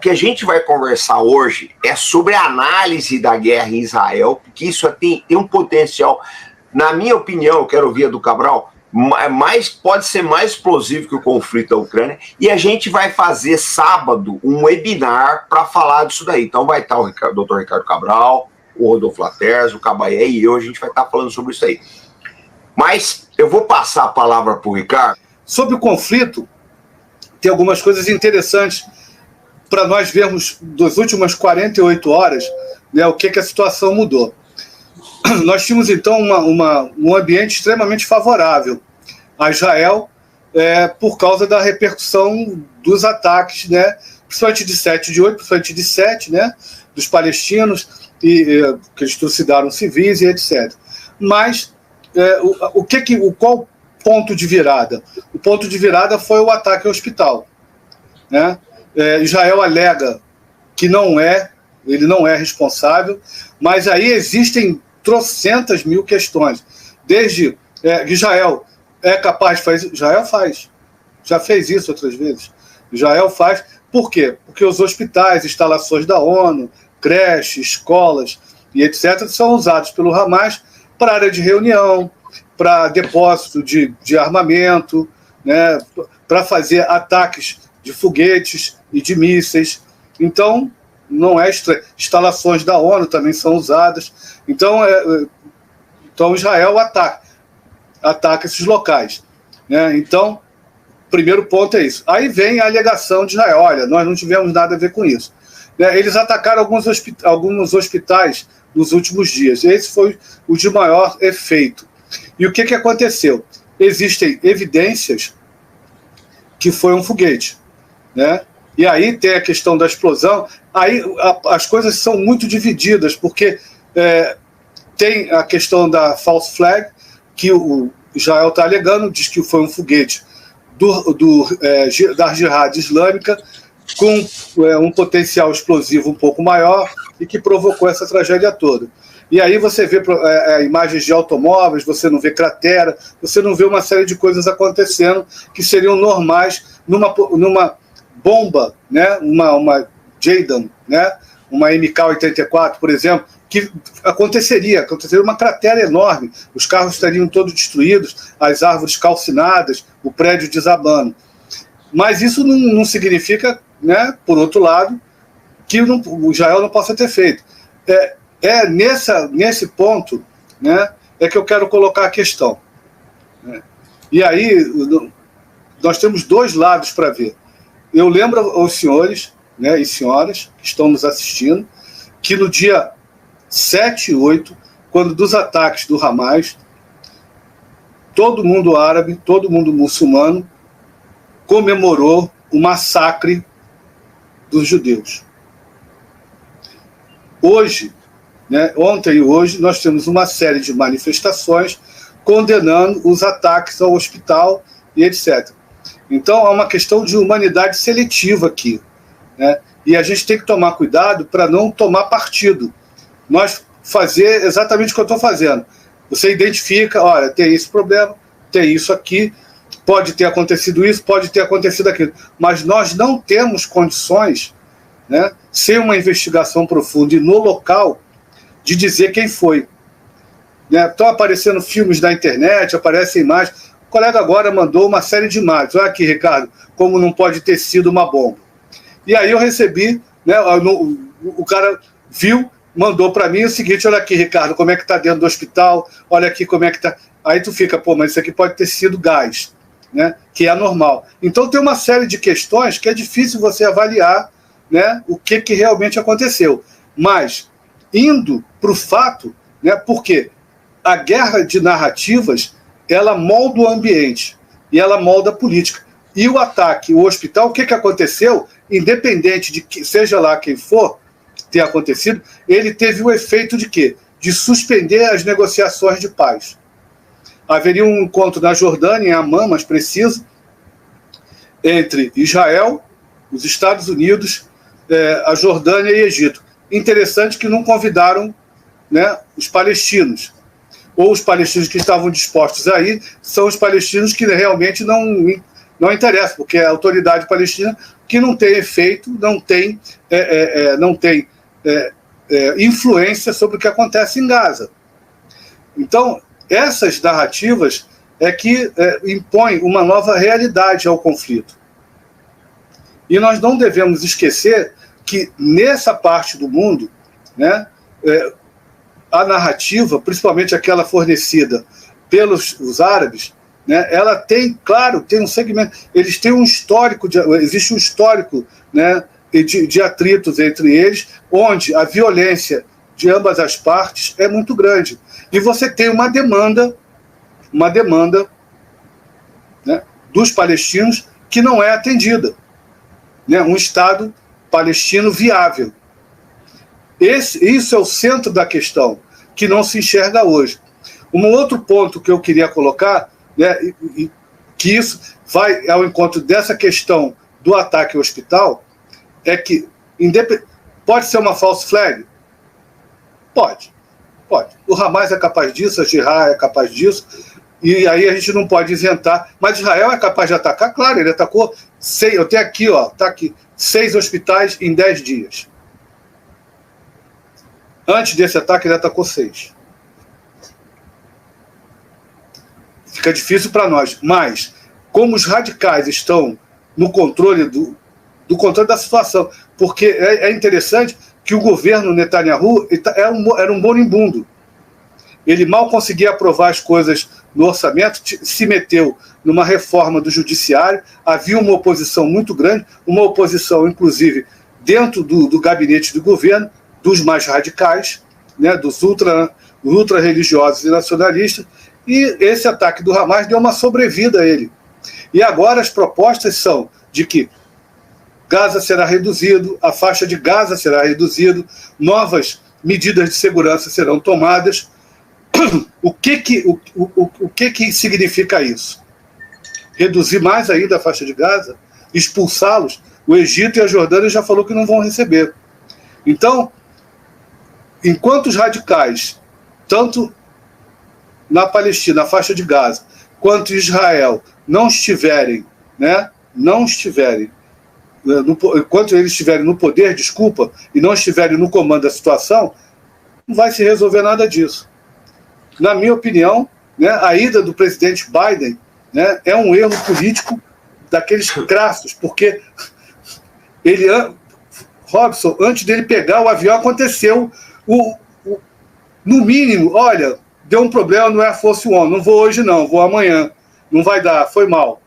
que a gente vai conversar hoje é sobre a análise da guerra em Israel, porque isso tem um potencial, na minha opinião, eu quero ouvir a do Cabral, pode ser mais explosivo que o conflito da Ucrânia, e a gente vai fazer sábado um webinar para falar disso daí. Então vai estar o Dr. Ricardo Cabral, o Rodolfo Laterza, o Cabaé e eu, a gente vai estar falando sobre isso aí. Mas eu vou passar a palavra para o Ricardo. Sobre o conflito, tem algumas coisas interessantes para nós vermos das últimas 48 horas, né, o que a situação mudou. Nós tínhamos, então, um ambiente extremamente favorável a Israel por causa da repercussão dos ataques, né, principalmente de 7 de 8, principalmente de 7, né, dos palestinos, que eles trucidaram civis e etc. Mas qual o ponto de virada? O ponto de virada foi o ataque ao hospital, né? Israel alega que ele não é responsável, mas aí existem trocentas mil questões. Desde Israel é capaz de fazer. Israel faz. Já fez isso outras vezes. Israel faz. Por quê? Porque os hospitais, instalações da ONU, creches, escolas e etc., são usados pelo Hamas para área de reunião, para depósito de armamento, né, para fazer ataques de foguetes e de mísseis. Então, não é estranho. Instalações da ONU também são usadas. Então Israel ataca esses locais, né? Então, o primeiro ponto é isso. Aí vem a alegação de Israel: olha, nós não tivemos nada a ver com isso. Eles atacaram alguns hospitais nos últimos dias. Esse foi o de maior efeito. E o que aconteceu? Existem evidências que foi um foguete, né? E aí tem a questão da explosão. Aí as coisas são muito divididas, porque tem a questão da false flag, que o Israel está alegando, diz que foi um foguete da Jihad Islâmica, com um potencial explosivo um pouco maior e que provocou essa tragédia toda. E aí você vê imagens de automóveis, você não vê cratera, você não vê uma série de coisas acontecendo que seriam normais numa bomba, né? uma JDAM, né? Uma MK-84, por exemplo, que aconteceria uma cratera enorme, os carros estariam todos destruídos, as árvores calcinadas, o prédio desabando. Mas isso não significa, né, por outro lado, que o Israel não possa ter feito. Nesse ponto, né, é que eu quero colocar a questão, né? E aí nós temos dois lados para ver. Eu lembro aos senhores, né, e senhoras que estão nos assistindo, que no dia 7 e 8, quando dos ataques do Hamas, todo mundo árabe, todo mundo muçulmano comemorou o massacre dos judeus. Hoje, né, ontem e hoje, nós temos uma série de manifestações condenando os ataques ao hospital e etc. Então, há uma questão de humanidade seletiva aqui, né? E a gente tem que tomar cuidado para não tomar partido. Nós fazer exatamente o que eu estou fazendo. Você identifica, olha, tem esse problema, tem isso aqui, pode ter acontecido isso, pode ter acontecido aquilo. Mas nós não temos condições, né, sem uma investigação profunda e no local, de dizer quem foi. Estão aparecendo filmes na internet, aparecem imagens. O colega agora mandou uma série de imagens. Olha aqui, Ricardo, como não pode ter sido uma bomba. E aí eu recebi, né, o cara viu, mandou para mim o seguinte: olha aqui, Ricardo, como é que está dentro do hospital, olha aqui como é que está. Aí tu fica, mas isso aqui pode ter sido gás, né, que é normal. Então tem uma série de questões que é difícil você avaliar, né, o que realmente aconteceu. Mas, indo para o fato, né, porque a guerra de narrativas, ela molda o ambiente e ela molda a política. E o ataque, o hospital, o que aconteceu, independente de que seja lá quem for ter acontecido, ele teve o efeito de quê? De suspender as negociações de paz. Haveria um encontro na Jordânia, em Amman, mais preciso, entre Israel, os Estados Unidos, a Jordânia e Egito. Interessante que não convidaram, né, os palestinos. Ou os palestinos que estavam dispostos a ir são os palestinos que realmente não interessam, porque a autoridade palestina que não tem efeito, não tem influência sobre o que acontece em Gaza. Então, essas narrativas é que impõem uma nova realidade ao conflito. E nós não devemos esquecer que, nessa parte do mundo, né, a narrativa, principalmente aquela fornecida pelos árabes, né, ela tem, claro, tem um segmento, eles têm um histórico, existe um histórico, né, de atritos entre eles, onde a violência de ambas as partes é muito grande. E você tem uma demanda, né, dos palestinos que não é atendida. Né, um Estado palestino viável. Isso é o centro da questão, que não se enxerga hoje. Um outro ponto que eu queria colocar, né, que isso vai ao encontro dessa questão do ataque ao hospital, é que pode ser uma false flag? Pode. O Hamas é capaz disso, a Jihad é capaz disso, e aí a gente não pode isentar. Mas Israel é capaz de atacar? Claro, ele atacou 6, eu tenho aqui, tá aqui, 6 hospitais em 10 dias. Antes desse ataque, ele atacou 6. Fica difícil para nós. Mas, como os radicais estão no controle do controle da situação, porque é interessante que o governo Netanyahu era um moribundo. Ele mal conseguia aprovar as coisas no orçamento, se meteu numa reforma do judiciário, havia uma oposição muito grande, uma oposição, inclusive, dentro do gabinete do governo, dos mais radicais, né, dos ultra-religiosos e nacionalistas, e esse ataque do Hamas deu uma sobrevida a ele. E agora as propostas são de que Gaza será reduzido, a faixa de Gaza será reduzida, novas medidas de segurança serão tomadas. O que significa isso? Reduzir mais ainda a faixa de Gaza? Expulsá-los? O Egito e a Jordânia já falou que não vão receber. Então, enquanto os radicais, tanto na Palestina, na faixa de Gaza, quanto em Israel, enquanto eles estiverem no poder, e não estiverem no comando da situação, não vai se resolver nada disso. Na minha opinião, né, a ida do presidente Biden, né, é um erro político daqueles crassos, porque ele, Robson, antes dele pegar o avião, aconteceu no mínimo, olha, deu um problema no Air Force One, não vou hoje não, vou amanhã, não vai dar, foi mal.